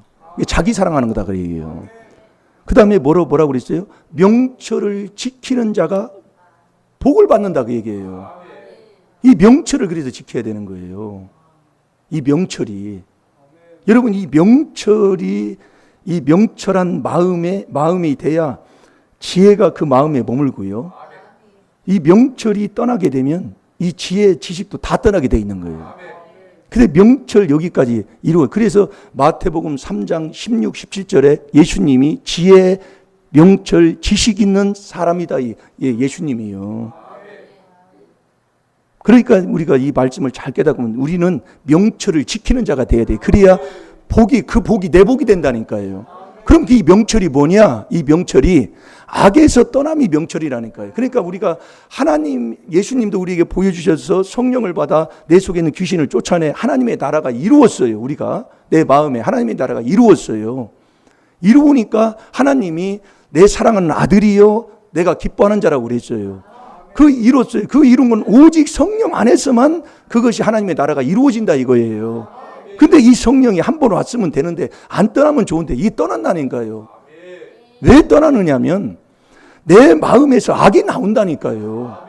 자기 사랑하는 거다 그래요. 그 다음에 뭐라고 그랬어요? 명철을 지키는 자가 복을 받는다 그 얘기예요. 이 명철을 그래서 지켜야 되는 거예요. 이 명철이. 여러분 이 명철한 마음이 돼야 지혜가 그 마음에 머물고요. 이 명철이 떠나게 되면 이 지혜, 지식도 다 떠나게 돼 있는 거예요. 근데 명철 여기까지 이루어. 그래서 마태복음 3장 16, 17절에 예수님이 지혜, 명철, 지식 있는 사람이다. 예수님이요. 그러니까 우리가 이 말씀을 잘 깨닫으면 우리는 명철을 지키는 자가 돼야 돼. 그래야 그 복이 내 복이 된다니까요. 그럼 이 명철이 뭐냐? 이 명철이 악에서 떠남이 명철이라니까요. 그러니까 우리가 예수님도 우리에게 보여주셔서 성령을 받아 내 속에 있는 귀신을 쫓아내 하나님의 나라가 이루었어요. 우리가 내 마음에 하나님의 나라가 이루었어요. 이루니까 하나님이 내 사랑하는 아들이요 내가 기뻐하는 자라고 그랬어요. 이뤘어요. 그 이룬 건 오직 성령 안에서만 그것이 하나님의 나라가 이루어진다 이거예요. 근데 이 성령이 한 번 왔으면 되는데 안 떠나면 좋은데 이 떠난다니까요. 왜 떠나느냐면 내 마음에서 악이 나온다니까요.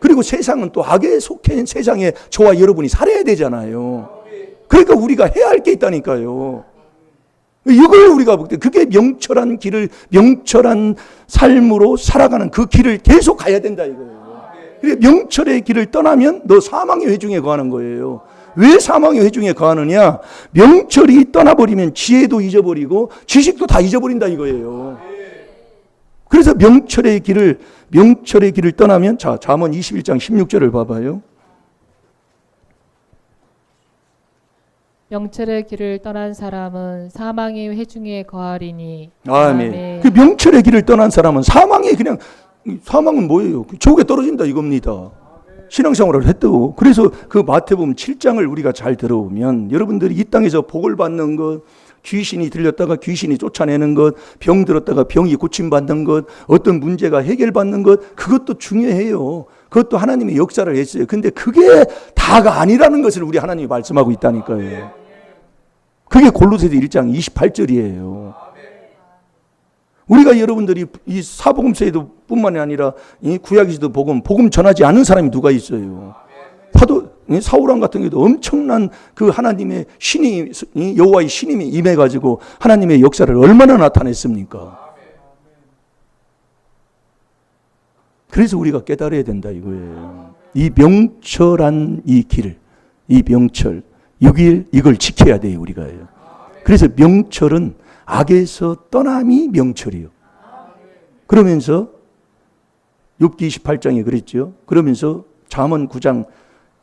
그리고 세상은 또 악에 속해 있는 세상에 저와 여러분이 살아야 되잖아요. 그러니까 우리가 해야 할 게 있다니까요. 이걸 우리가 볼 때 그게 명철한 삶으로 살아가는 그 길을 계속 가야 된다 이거예요. 그래 명철의 길을 떠나면 너 사망의 회중에 거하는 거예요. 왜 사망의 회중에 거하느냐? 명철이 떠나버리면 지혜도 잊어버리고 지식도 다 잊어버린다 이거예요. 그래서 명철의 길을 떠나면 잠언 21장 16절을 봐봐요. 명철의 길을 떠난 사람은 사망의 회중에 거하리니. 아멘. 그 명철의 길을 떠난 사람은 사망은 뭐예요? 지옥에 떨어진다 이겁니다. 신앙생활을 했다고. 그래서 그 마태복음 7장을 우리가 잘 들어오면 여러분들이 이 땅에서 복을 받는 것, 귀신이 들렸다가 귀신이 쫓아내는 것, 병 들었다가 병이 고침받는 것, 어떤 문제가 해결받는 것, 그것도 중요해요. 그것도 하나님의 역사를 했어요. 근데 그게 다가 아니라는 것을 우리 하나님이 말씀하고 있다니까요. 그게 골로새서 1장 28절이에요. 우리가 여러분들이 이 사복음서에도 뿐만이 아니라 이 구약에서도 복음 전하지 않는 사람이 누가 있어요. 사울왕 같은 경우도 엄청난 그 하나님의 여호와의 신임이 임해가지고 하나님의 역사를 얼마나 나타냈습니까? 그래서 우리가 깨달아야 된다 이거예요. 이 명철한 이 명철, 이걸 지켜야 돼요 우리가요. 그래서 명철은 악에서 떠남이 명철이요. 그러면서 욥기 28장에 그랬죠. 그러면서 잠언 9장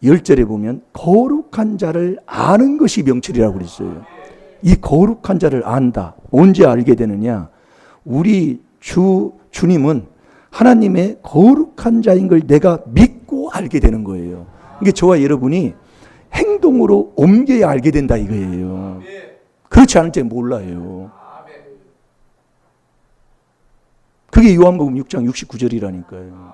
10절에 보면 거룩한 자를 아는 것이 명철이라고 그랬어요. 이 거룩한 자를 안다. 언제 알게 되느냐? 우리 주님은 하나님의 거룩한 자인 걸 내가 믿고 알게 되는 거예요. 이게 저와 여러분이 행동으로 옮겨야 알게 된다 이거예요. 그렇지 않을 때 몰라요. 그게 요한복음 6장 69절이라니까요.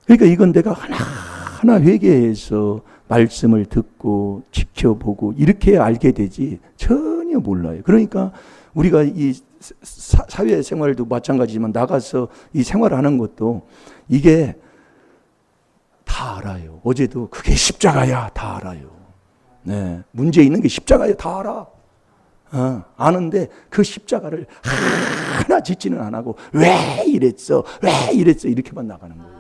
그러니까 이건 내가 하나하나 회개해서 말씀을 듣고 지켜보고 이렇게 알게 되지 전혀 몰라요. 그러니까 우리가 이 사회생활도 마찬가지지만 나가서 이 생활하는 것도 이게 다 알아요. 어제도 그게 십자가야 다 알아요. 네, 문제 있는 게 십자가야 다 알아. 아는데 그 십자가를 하나 짓지는 안 하고 왜 이랬어 이렇게만 나가는 거예요.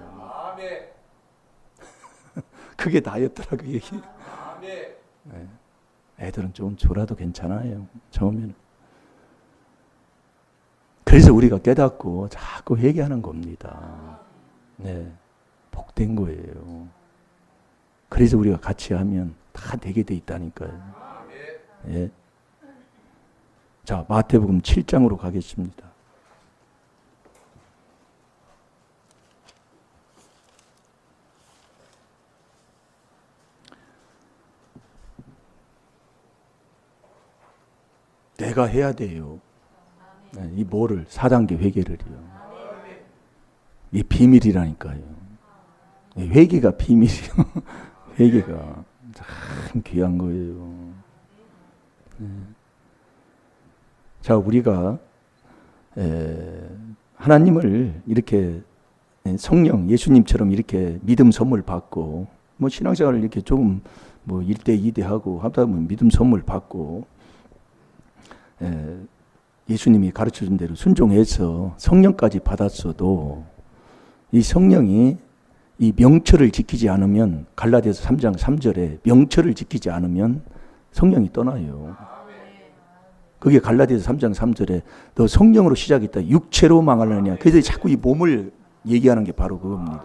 그게 나였더라 그 얘기. 네. 애들은 좀 졸아도 괜찮아요 처음에는. 그래서 우리가 깨닫고 자꾸 회개하는 겁니다. 네, 복된 거예요. 그래서 우리가 같이 하면 다 되게 돼 있다니까요. 예. 자, 마태복음 7장으로 가겠습니다. 내가 해야 돼요. 네, 이 뭐를 4단계 회개를요. 이 비밀이라니까요. 회개가 비밀이요. 회개가 참 귀한 거예요. 네. 자, 우리가 하나님을 이렇게 성령 예수님처럼 이렇게 믿음 선물 받고 뭐 신앙생활을 이렇게 조금 뭐 1대 2대 하고 하다 보면 믿음 선물 받고 예수님이 가르쳐준 대로 순종해서 성령까지 받았어도 이 성령이 이 명철을 지키지 않으면 갈라디아서 3장 3절에 명철을 지키지 않으면 성령이 떠나요. 그게 갈라디아서 3장 3절에 너 성령으로 시작했다 육체로 망하려냐. 그래서 자꾸 이 몸을 얘기하는 게 바로 그겁니다.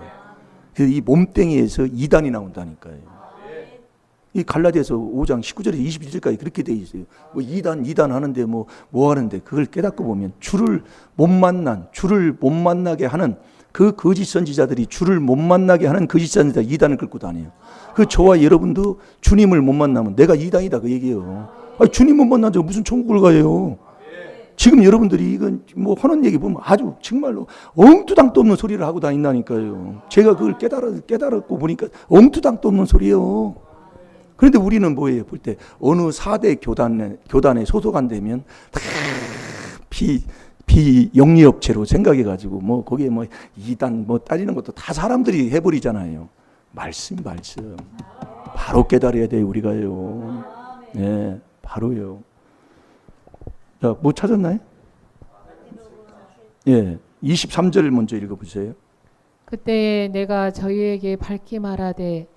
그래서 이 몸뚱이에서 이단이 나온다니까요. 이 갈라디아서 5장 19절에서 21절까지 그렇게 돼 있어요. 뭐 이단 하는데 뭐 하는데 그걸 깨닫고 보면 주를 못 만나게 하는 그 거짓 선지자들이 주를 못 만나게 하는 거짓 선지자 이단을 끌고 다녀요. 그 저와 여러분도 주님을 못 만나면 내가 이단이다 그 얘기예요. 아니, 주님 못 만나서 무슨 천국을 가요? 지금 여러분들이 이건 뭐 하는 얘기 보면 아주 정말로 엉투당도 없는 소리를 하고 다닌다니까요. 제가 그걸 깨달았고 보니까 엉투당도 없는 소리예요. 그런데 우리는 뭐예요? 볼 때 어느 4대 교단에 소속한다면 다 비영리업체로 생각해가지고 뭐 거기에 뭐 이단 뭐 따지는 것도 다 사람들이 해버리잖아요. 말씀 바로 깨달아야 돼요 우리가요. 네, 바로요. 자, 뭐 찾았나요? 예, 23절 먼저 읽어보세요. 그때에 내가 저희에게 밝히 말하되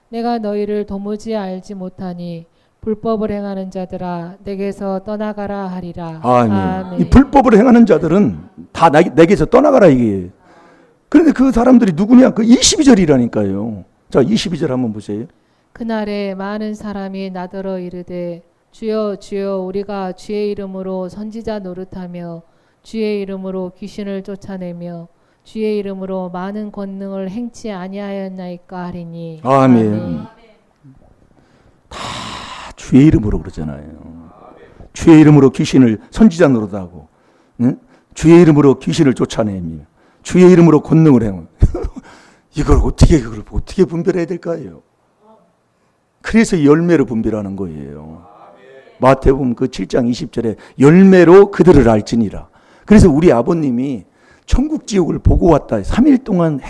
내가 너희를 도무지 알지 못하니 불법을 행하는 자들아 내게서 떠나가라 하리라. 아멘. 이 불법을 행하는 자들은 다 내게서 떠나가라 이게. 그런데 그 사람들이 누구냐? 그 22절이라니까요. 자, 22절 한번 보세요. 그날에 많은 사람이 나더러 이르되 주여 주여 우리가 주의 이름으로 선지자 노릇하며 주의 이름으로 귀신을 쫓아내며 주의 이름으로 많은 권능을 행치 아니하였나이까 하리니. 아멘. 다 주의 이름으로 그러잖아요. 주의 이름으로 귀신을 선지자 노릇하고, 응? 주의 이름으로 귀신을 쫓아내며, 주의 이름으로 권능을 행하고. 이걸 어떻게 분별해야 될까요? 그래서 열매로 분별하는 거예요. 마태복음 그 7장 20절에 열매로 그들을 알지니라. 그래서 우리 아버님이 천국 지옥을 보고 왔다. 3일 동안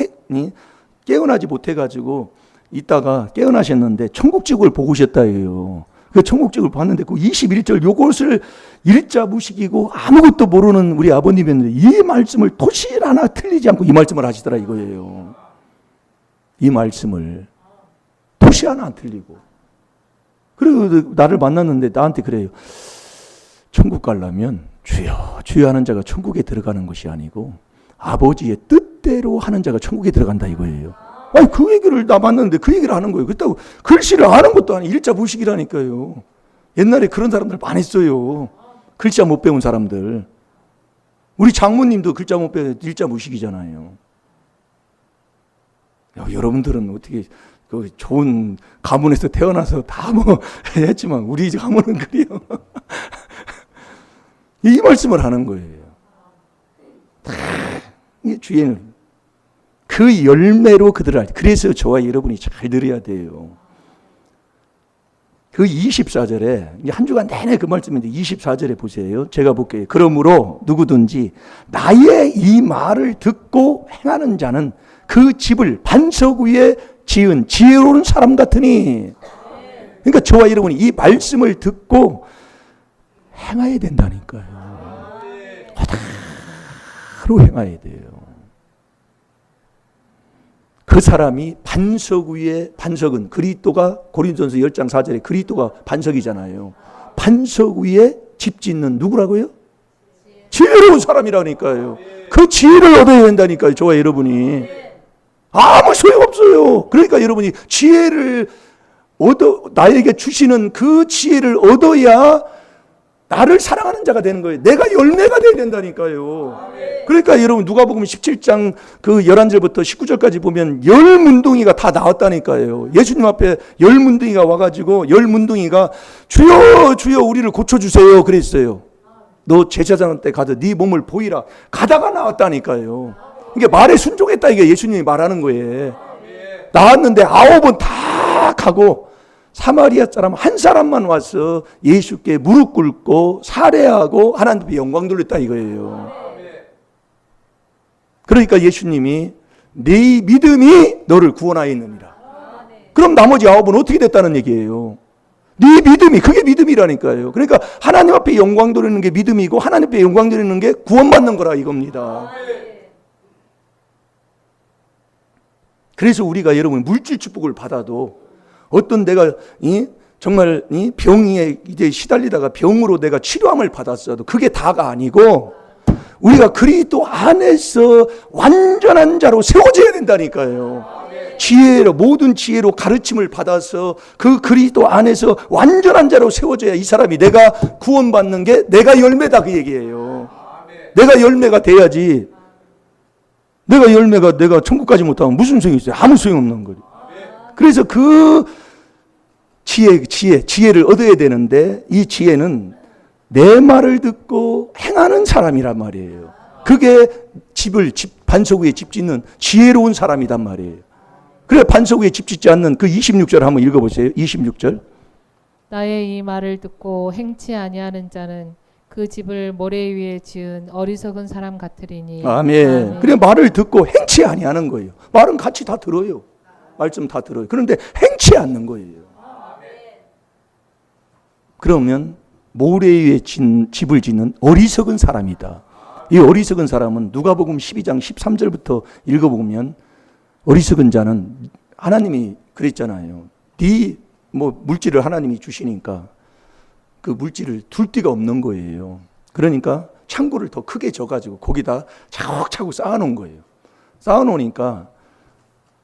깨어나지 못해가지고 있다가 깨어나셨는데 천국 지옥을 보고 오셨다예요. 그 천국 지옥을 봤는데 그 21절 요것을 일자 무식이고 아무것도 모르는 우리 아버님이었는데 이 말씀을 토실 하나 틀리지 않고 이 말씀을 하시더라 이거예요. 이 말씀을 토시 하나 안 틀리고. 그리고 나를 만났는데 나한테 그래요. 천국 가려면 주여 주여 하는 자가 천국에 들어가는 것이 아니고 아버지의 뜻대로 하는 자가 천국에 들어간다 이거예요. 아니 그 얘기를 나 만났는데 그 얘기를 하는 거예요. 그렇다고 글씨를 아는 것도 아니고 일자 무식이라니까요. 옛날에 그런 사람들 많이 있어요. 글자 못 배운 사람들. 우리 장모님도 글자 못 배워 일자 무식이잖아요. 여러분들은 어떻게 그 좋은 가문에서 태어나서 다 뭐 했지만 우리 가문은 그래요. 이 말씀을 하는 거예요. 주의는 그 열매로 그들을 알지. 그래서 저와 여러분이 잘 들어야 돼요. 그 24절에 한 주간 내내 그 말씀인데 24절에 보세요. 제가 볼게요. 그러므로 누구든지 나의 이 말을 듣고 행하는 자는 그 집을 반석 위에 지은 지혜로운 사람 같으니. 그러니까 저와 여러분이 이 말씀을 듣고 행해야 된다니까요. 바로 행해야 돼요. 그 사람이 반석 위에, 반석은 그리스도가 고린도전서 10장 4절에 그리스도가 반석이잖아요. 반석 위에 집 짓는 누구라고요? 지혜로운 사람이라니까요. 그 지혜를 얻어야 된다니까요. 저와 여러분이. 아무 소용없어요. 그러니까 여러분이 지혜를 나에게 주시는 그 지혜를 얻어야 나를 사랑하는 자가 되는 거예요. 내가 열매가 돼야 된다니까요. 그러니까 여러분 누가복음 17장 그 11절부터 19절까지 보면 열 문둥이가 다 나왔다니까요. 예수님 앞에 열 문둥이가 와가지고 열 문둥이가 주여 주여 우리를 고쳐주세요 그랬어요. 너 제사장한테 가서 네 몸을 보이라. 가다가 나왔다니까요. 이게 말에 순종했다 이게 예수님이 말하는 거예요. 나왔는데 9번 다 가고 사마리아 사람 한 사람만 와서 예수께 무릎 꿇고 살해하고 하나님 앞에 영광 돌렸다 이거예요. 그러니까 예수님이 네 믿음이 너를 구원하였느니라. 그럼 나머지 9은 어떻게 됐다는 얘기예요? 네 믿음이 그게 믿음이라니까요. 그러니까 하나님 앞에 영광 돌리는 게 믿음이고 하나님 앞에 영광 돌리는 게 구원받는 거라 이겁니다. 그래서 우리가 여러분 물질 축복을 받아도 어떤 내가 정말 병에 이제 시달리다가 병으로 내가 치료함을 받았어도 그게 다가 아니고 우리가 그리스도 안에서 완전한 자로 세워져야 된다니까요. 지혜로 모든 지혜로 가르침을 받아서 그 그리스도 안에서 완전한 자로 세워져야 이 사람이 내가 구원받는 게 내가 열매다 그 얘기예요. 내가 열매가 돼야지. 내가 천국까지 못하면 무슨 소용이 있어요? 아무 소용없는 거예요. 그래서 그 지혜를 얻어야 되는데 이 지혜는 내 말을 듣고 행하는 사람이란 말이에요. 그게 반석 위에 집 짓는 지혜로운 사람이란 말이에요. 그래 반석 위에 집 짓지 않는 그 26절 한번 읽어보세요. 26절. 나의 이 말을 듣고 행치 아니하는 자는 그 집을 모래 위에 지은 어리석은 사람 같으리니. 아멘. 그래 말을 듣고 행치 아니하는 거예요. 말은 같이 다 들어요. 말씀 다 들어요. 그런데 행치 않는 거예요. 그러면 모래 위에 집을 짓는 어리석은 사람이다. 이 어리석은 사람은 누가복음 12장 13절부터 읽어보면 어리석은 자는 하나님이 그랬잖아요. 네 물질을 하나님이 주시니까 그 물질을 둘 데가 없는 거예요. 그러니까 창고를 더 크게 져가지고 거기다 차곡차곡 쌓아놓은 거예요. 쌓아놓으니까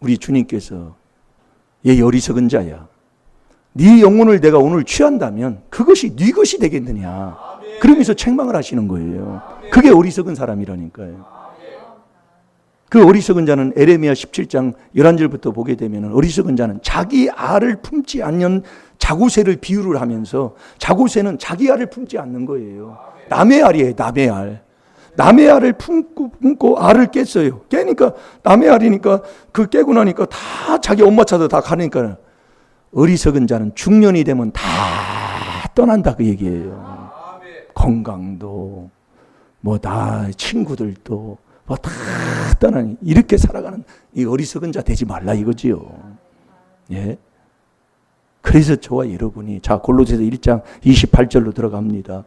우리 주님께서 얘 어리석은 자야. 네 영혼을 내가 오늘 취한다면 그것이 네 것이 되겠느냐. 그러면서 책망을 하시는 거예요. 그게 어리석은 사람이라니까요. 그 어리석은 자는 에레미야 17장 11절부터 보게 되면 어리석은 자는 자기 알을 품지 않는 자구새를 비유를 하면서 자구새는 자기 알을 품지 않는 거예요. 남의 알이에요. 남의 알. 남의 알을 품고 알을 깼어요. 깨니까 남의 알이니까 그 깨고 나니까 다 자기 엄마 찾아 다 가니까 어리석은 자는 중년이 되면 다 떠난다 그 얘기예요. 건강도 다 친구들도 다 떠나니 이렇게 살아가는 이 어리석은 자 되지 말라 이거지요. 예. 그래서 저와 여러분이 자 골로새서 1장 28절로 들어갑니다.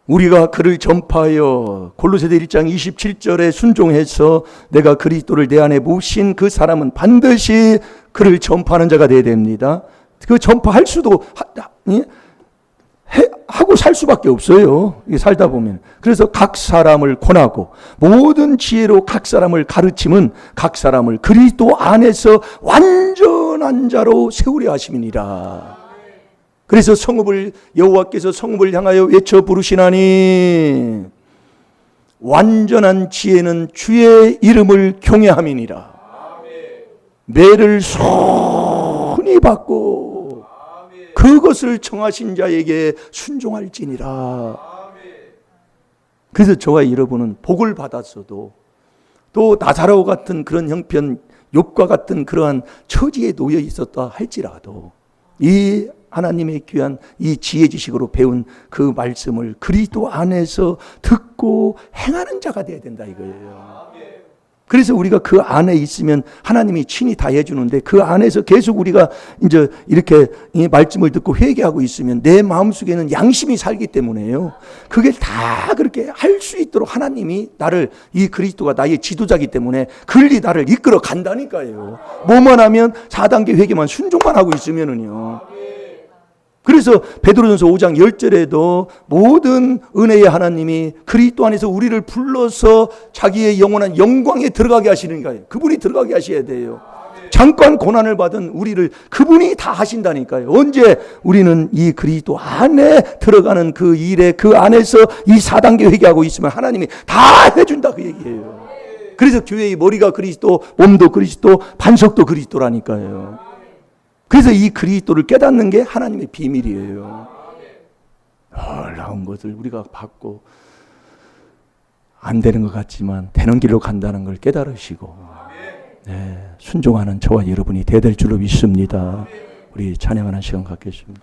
우리가 그를 전파하여 골로새서 1장 27절에 순종해서 내가 그리스도를 내 안에 모신 그 사람은 반드시 그를 전파하는 자가 되어야 됩니다. 그 전파할 수도 하고 살 수밖에 없어요. 살다 보면. 그래서 각 사람을 권하고 모든 지혜로 각 사람을 가르침은 각 사람을 그리스도 안에서 완전한 자로 세우려 하심이니라. 그래서 여호와께서 성읍을 향하여 외쳐 부르시나니 완전한 지혜는 주의 이름을 경외함이니라. 매를 손이 받고 그것을 청하신 자에게 순종할지니라. 그래서 저와 여러분은 복을 받았어도 또 나사로 같은 그런 형편, 욥과 같은 그러한 처지에 놓여 있었다 할지라도 이 하나님의 귀한 이 지혜 지식으로 배운 그 말씀을 그리스도 안에서 듣고 행하는 자가 되어야 된다 이거예요. 그래서 우리가 그 안에 있으면 하나님이 친히 다 해주는데 그 안에서 계속 우리가 이제 이렇게 이 말씀을 듣고 회개하고 있으면 내 마음속에는 양심이 살기 때문에요. 그게 다 그렇게 할 수 있도록 하나님이 나를 이 그리스도가 나의 지도자이기 때문에 글리 나를 이끌어 간다니까요. 뭐만 하면 4단계 회개만 순종만 하고 있으면은요. 그래서 베드로전서 5장 10절에도 모든 은혜의 하나님이 그리스도 안에서 우리를 불러서 자기의 영원한 영광에 들어가게 하시는 거예요. 그분이 들어가게 하셔야 돼요. 잠깐 고난을 받은 우리를 그분이 다 하신다니까요. 언제 우리는 이 그리스도 안에 들어가는 그 일에 그 안에서 이 4단계 회개하고 있으면 하나님이 다 해준다 그 얘기예요. 그래서 교회의 머리가 그리스도, 몸도 그리스도, 반석도 그리스도라니까요. 그래서 이 그리스도를 깨닫는 게 하나님의 비밀이에요. 놀라운 것을 우리가 받고 안 되는 것 같지만 되는 길로 간다는 걸 깨달으시고 순종하는 저와 여러분이 되될 줄로 믿습니다. 우리 찬양하는 시간 갖겠습니다.